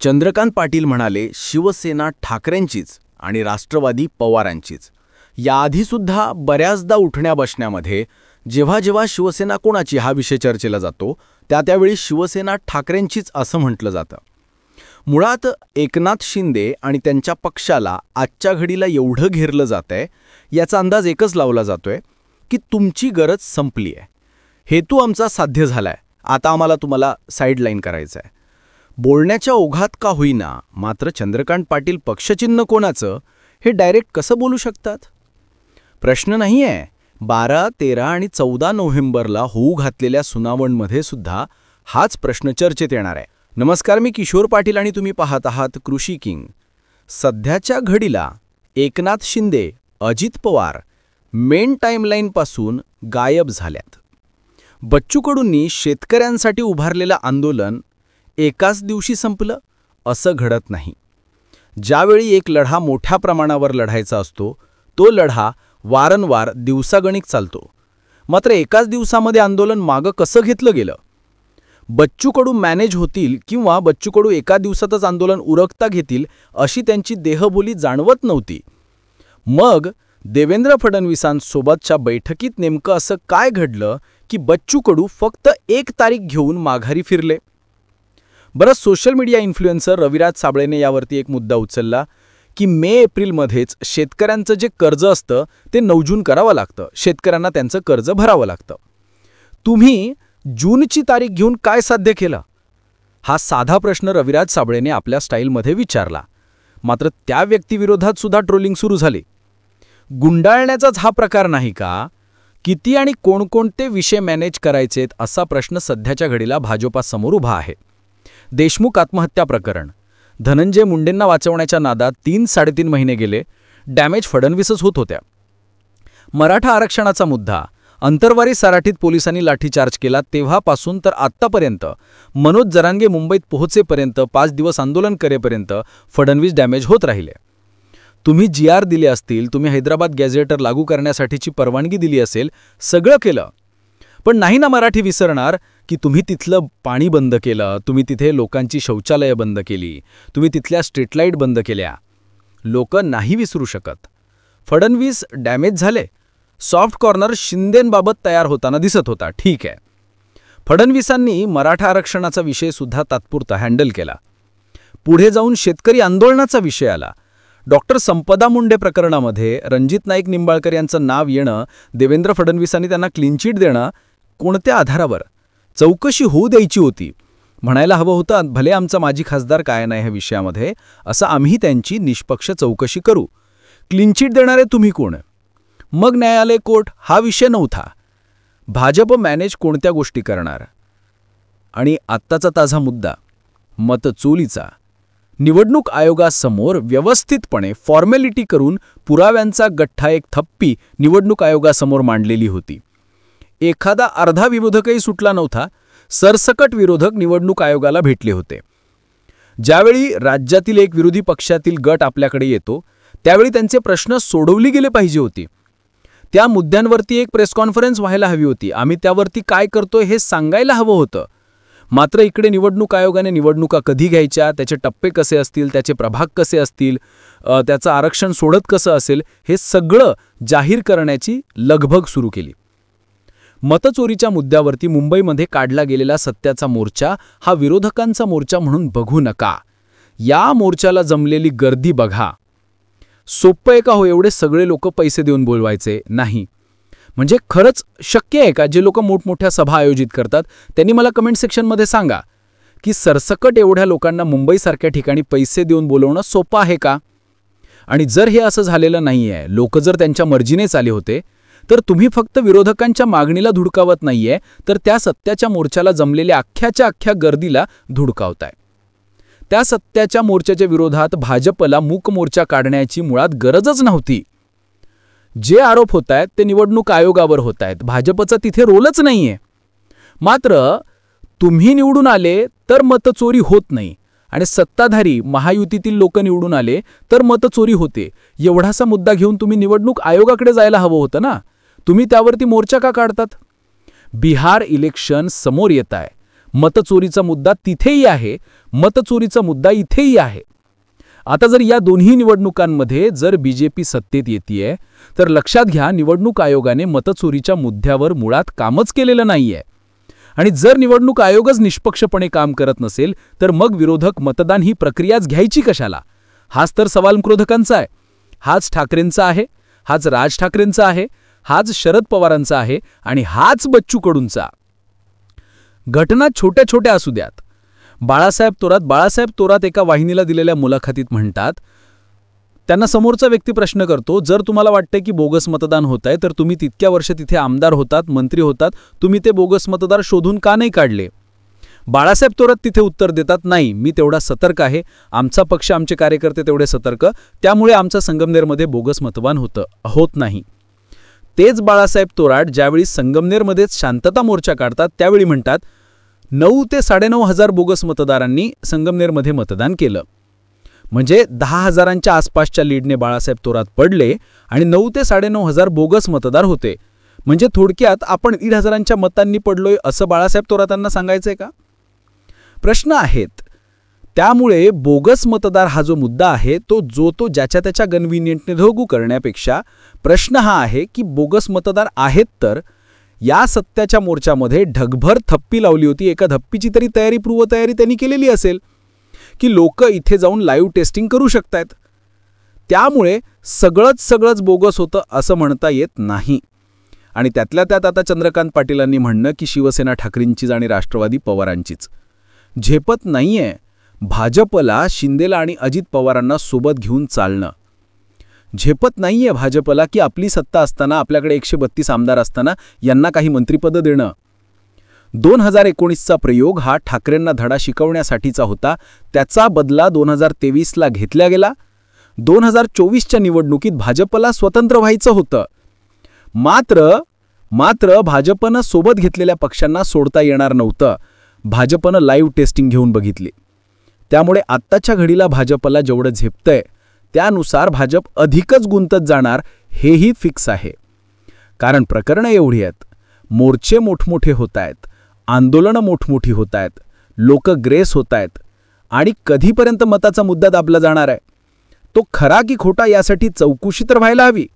चंद्रकांत पाटील म्हणाले, शिवसेना ठाकरेंचीच आणि राष्ट्रवादी पवारांचीच. याआधीसुद्धा बऱ्याचदा उठण्या बसण्यामध्ये जेव्हा जेव्हा शिवसेना कोणाची हा विषय चर्चेला जातो त्यावेळी शिवसेना ठाकरेंचीच असं म्हटलं जातं. मुळात एकनाथ शिंदे आणि त्यांच्या पक्षाला आजच्या घडीला एवढं घेरलं जातंय याचा अंदाज एकच लावला जातोय की तुमची गरज संपली आहे, हेतू आमचा साध्य झालाय, आता आम्हाला तुम्हाला साईडलाईन करायचं आहे. बोलण्याच्या ओघात का होईना मात्र चंद्रकांत पाटील पक्षचिन्ह कोणाचं हे डायरेक्ट कसं बोलू शकतात? प्रश्न नाही आहे. 12, 13 आणि 14 नोव्हेंबरला होऊ घातलेल्या सुनावणमध्ये सुद्धा हाच प्रश्न चर्चेत येणार आहे. नमस्कार, मी किशोर पाटील आणि तुम्ही पाहत आहात कृषी किंग. सध्याच्या घडीला एकनाथ शिंदे, अजित पवार मेन टाईमलाईनपासून गायब झाल्यात. बच्चू कडूंनी शेतकऱ्यांसाठी उभारलेलं आंदोलन एकाच दिवशी संपलं असं घडत नाही. ज्यावेळी एक लढा मोठ्या प्रमाणावर लढायचा असतो तो लढा वारंवार दिवसागणिक चालतो. मात्र एकाच दिवसामध्ये आंदोलन मागं कसं घेतलं गेलं? बच्चू कडू मॅनेज होतील किंवा बच्चू कडू एका दिवसातच आंदोलन उरकता घेतील अशी त्यांची देहबोली जाणवत नव्हती. मग देवेंद्र फडणवीसांसोबतच्या बैठकीत नेमकं असं काय घडलं की बच्चू कडू फक्त 1 तारीख घेऊन माघारी फिरले? बरं, सोशल मीडिया इन्फ्लुएन्सर रविराज साबळेने यावरती एक मुद्दा उचलला की मे-एप्रिलमध्येच शेतकऱ्यांचं जे कर्ज असतं ते 9 जून करावं लागतं, शेतकऱ्यांना त्यांचं कर्ज भरावं लागतं. तुम्ही जूनची तारीख घेऊन काय साध्य केलं? हा साधा प्रश्न रविराज साबळेने आपल्या स्टाईलमध्ये विचारला. मात्र त्या व्यक्तीविरोधात सुद्धा ट्रोलिंग सुरू झाली. गुंडाळण्याचाच हा प्रकार नाही का? किती आणि कोणकोणते विषय मॅनेज करायचेत असा प्रश्न सध्याच्या घडीला भाजपासमोर उभा आहे. देशमुख आत्महत्या प्रकरण, धनंजय मुंडेंना वाचवण्याच्या नादात 3-3.5 महिने गेले, डॅमेज फडणवीसच होत होत्या. मराठा आरक्षणाचा मुद्दा, अंतरवारी सराटीत पोलिसांनी लाठीचार्ज केला तेव्हापासून तर आत्तापर्यंत मनोज जरांगे मुंबईत पोहोचेपर्यंत 5 दिवस आंदोलन करेपर्यंत फडणवीस डॅमेज होत राहिले. तुम्ही GR दिले असतील, तुम्ही हैदराबाद गॅझेटर लागू करण्यासाठीची परवानगी दिली असेल, सगळं केलं. पण नाही ना मराठी विसरणार की तुम्ही तिथलं पाणी बंद केलं, तुम्ही तिथे लोकांची शौचालयं बंद केली, तुम्ही तिथल्या स्ट्रीट लाईट बंद केल्या. लोक नाही विसरू शकत. फडणवीस डॅमेज झाले, सॉफ्ट कॉर्नर शिंदेंबाबत तयार होताना दिसत होता, ठीक आहे. फडणवीसांनी मराठा आरक्षणाचा विषय सुद्धा तात्पुरता हँडल केला. पुढे जाऊन शेतकरी आंदोलनाचा विषय आला. डॉक्टर संपदा मुंडे प्रकरणामध्ये रणजित नाईक निंबाळकर यांचं नाव येणं, देवेंद्र फडणवीसांनी त्यांना क्लीनचिट देणं, कोणत्या आधारावर? चौकशी होऊ द्यायची होती. म्हणायला हवं होतं, भले आमचा माजी खासदार काय नाही ह्या विषयामध्ये, असं आम्ही त्यांची निष्पक्ष चौकशी करू. क्लीनचिट देणारे तुम्ही कोण? मग न्यायालय, कोर्ट हा विषय नव्हता. भाजप मॅनेज कोणत्या गोष्टी करणार? आणि आत्ताचा ताजा मुद्दा, मतचोलीचा. निवडणूक आयोगासमोर व्यवस्थितपणे फॉर्मॅलिटी करून पुराव्यांचा गठ्ठा एक थप्पी निवडणूक आयोगासमोर मांडलेली होती. एखादा अर्धा विरोधकही सुटला नव्हता. सरसकट विरोधक निवडणूक आयोगाला भेटले होते. ज्यावेळी राज्यातील एक विरोधी पक्षातील गट आपल्याकडे येतो त्यावेळी त्यांचे प्रश्न सोडवली गेले पाहिजे होती. त्या मुद्द्यांवरती एक प्रेस कॉन्फरन्स व्हायला हवी होती. आम्ही त्यावरती काय करतोय हे सांगायला हवं होतं. मात्र इकडे निवडणूक आयोगाने निवडणुका कधी घ्यायच्या, त्याचे टप्पे कसे असतील, त्याचे प्रभाग कसे असतील, त्याचं आरक्षण सोडत कसं असेल, हे सगळं जाहीर करण्याची लगबग सुरू केली. मतचोरीच्या मुद्द्यावरती मुंबईमध्ये काढला गेलेला सत्याचा मोर्चा हा विरोधकांचा मोर्चा म्हणून बघू नका. या मोर्चाला जमलेली गर्दी बघा. सोपं आहे का हो एवढे सगळे लोक पैसे देऊन बोलवायचे? नाही. म्हणजे खरंच शक्य आहे का? जे लोक मोठमोठ्या सभा आयोजित करतात त्यांनी मला कमेंट सेक्शनमध्ये सांगा की सरसकट एवढ्या लोकांना मुंबईसारख्या ठिकाणी पैसे देऊन बोलवणं सोपं आहे का? आणि जर हे असं झालेलं नाहीये, लोक जर त्यांच्या मर्जीनेच आले होते, तर तुम्ही फक्त विरोधकांच्या मागणीला धुडकावत नाहीये, तर त्या सत्याच्या मोर्चाला जमलेल्या अख्ख्याच्या अख्ख्या गर्दीला धुडकावताय. त्या सत्याच्या मोर्चाच्या विरोधात भाजपला मूक मोर्चा काढण्याची मुळात गरजच नव्हती. जे आरोप होत आहेत ते निवडणूक आयोगावर होत आहेत. भाजपचा तिथे रोलच नाहीये. मात्र तुम्ही निवडून आले तर मतचोरी होत नाही आणि सत्ताधारी महायुतीतील लोक निवडून आले तर मतचोरी होते. एवढासा मुद्दा घेऊन तुम्ही निवडणूक आयोगाकडे जायला हवं होतं ना. तुम्ही त्यावरती मोर्चा का काढतात? बिहार इलेक्शन समोर येत आहे. मतचोरीचा मुद्दा तिथेही आहे, मतचोरीचा मुद्दा इथेही आहे. आता जर या दोन्ही निवडणुकांमध्ये जर बीजेपी सत्तेत येतेय, तर लक्षात घ्या निवडणूक आयोगाने मतचोरीच्या मुद्द्यावर मुळात कामच केलेलं नाहीये. आणि जर निवडणूक आयोगच निष्पक्षपणे काम करत नसेल, तर मग विरोधक मतदान ही प्रक्रियाच घ्यायची कशाला? हाच तर सवाल विरोधकांचा आहे. हाच ठाकरेंचा आहे, हाच राज ठाकरेंचा आहे, हाच शरद पवारांचा आहे आणि हाच बच्चू कडूंचा. घटना छोट्या छोट्या असू द्यात. बाळासाहेब थोरात एका वाहिनीला दिलेल्या मुलाखतीत म्हणतात, त्यांना समोरचा व्यक्ती प्रश्न करतो, जर तुम्हाला वाटतं की बोगस मतदान होतंय तर तुम्ही तितक्या वर्ष तिथे आमदार होतात, मंत्री होतात, तुम्ही ते बोगस मतदार शोधून का नाही काढले? बाळासाहेब थोरात तिथे उत्तर देतात, नाही, मी तेवढा सतर्क आहे, आमचा पक्ष, आमचे कार्यकर्ते तेवढे सतर्क, त्यामुळे आमचा संगमनेरमध्ये बोगस मतदान होत नाही. तेच बाळासाहेब थोरात ज्यावेळी संगमनेरमध्येच शांतता मोर्चा काढतात त्यावेळी म्हणतात, 9 ते 9,500 बोगस मतदारांनी संगमनेरमध्ये मतदान केलं. म्हणजे 10,000च्या आसपासच्या लीडने बाळासाहेब थोरात पडले आणि 9 ते 9,500 बोगस मतदार होते. म्हणजे थोडक्यात आपण 1,500च्या मतांनी पडलोय असं बाळासाहेब थोरातांना सांगायचंय का? प्रश्न आहेत. त्यामुळे बोगस मतदार हा जो मुद्दा आहे तो ज्याच्या त्याच्या कन्व्हिनियंटने धगू करण्यापेक्षा प्रश्न हा आहे की बोगस मतदार आहेत तर या सत्याच्या मोर्चामध्ये ढगभर थप्पी लावली होती, एका धप्पीची तरी पूर्वतयारी त्यांनी केलेली असेल की लोक इथे जाऊन लाईव्ह टेस्टिंग करू शकतायत. त्यामुळे सगळंच बोगस होतं असं म्हणता येत नाही. आणि त्यातल्या त्यात आता चंद्रकांत पाटीलांनी म्हणणं की शिवसेना ठाकरेंचीच आणि राष्ट्रवादी पवारांचीच. झेपत नाहीये भाजपला शिंदेला आणि अजित पवारांना सोबत घेऊन चालणं. झेपत नाहीये भाजपला की आपली सत्ता असताना, आपल्याकडे 132 आमदार असताना यांना काही मंत्रिपदं देणं. 2019चा प्रयोग हा ठाकरेंना धडा शिकवण्यासाठीचा होता. त्याचा बदला 2023ला घेतला गेला. 2024च्या निवडणुकीत भाजपला स्वतंत्र व्हायचं होतं. मात्र भाजपनं सोबत घेतलेल्या पक्षांना सोडता येणार नव्हतं. भाजपनं लाईव्ह टेस्टिंग घेऊन बघितली. त्यामुळे आत्ताच्या घडीला भाजपला जेवढं झेपतंय त्यानुसार भाजप अधिकच गुंतत जाणार हेही फिक्स आहे. कारण प्रकरणं एवढी आहेत, मोर्चे मोठमोठे होत आहेत, आंदोलनं मोठमोठी होत आहेत, लोक ग्रेस होत आहेत आणि कधीपर्यंत मताचा मुद्दा दाबला जाणार आहे? तो खरा की खोटा यासाठी चौकशी तर व्हायला हवी.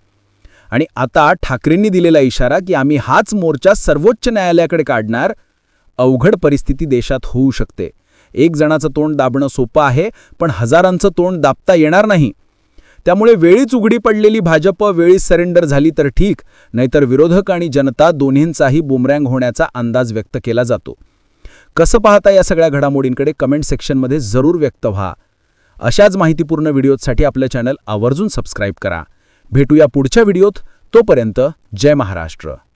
आणि आता ठाकरेंनी दिलेला इशारा की आम्ही हाच मोर्चा सर्वोच्च न्यायालयाकडे काढणार, अवघड परिस्थिती देशात होऊ शकते. एक जणाचं तोंड दाबणं सोपं आहे, पण हजारांचं तोंड दाबता येणार नाही. त्यामुळे वेळीच उघडी पडलेली भाजप वेळीच सरेंडर झाली तर ठीक, नाहीतर विरोधक आणि जनता दोन्हींचाही बुमरँग होण्याचा अंदाज व्यक्त केला जातो. कसं पाहता या सगळ्या घडामोडींकडे कमेंट सेक्शनमध्ये जरूर व्यक्त व्हा. अशाच माहितीपूर्ण व्हिडिओसाठी आपलं चॅनल आवर्जून सबस्क्राईब करा. भेटूया पुढच्या व्हिडिओत. तोपर्यंत जय महाराष्ट्र.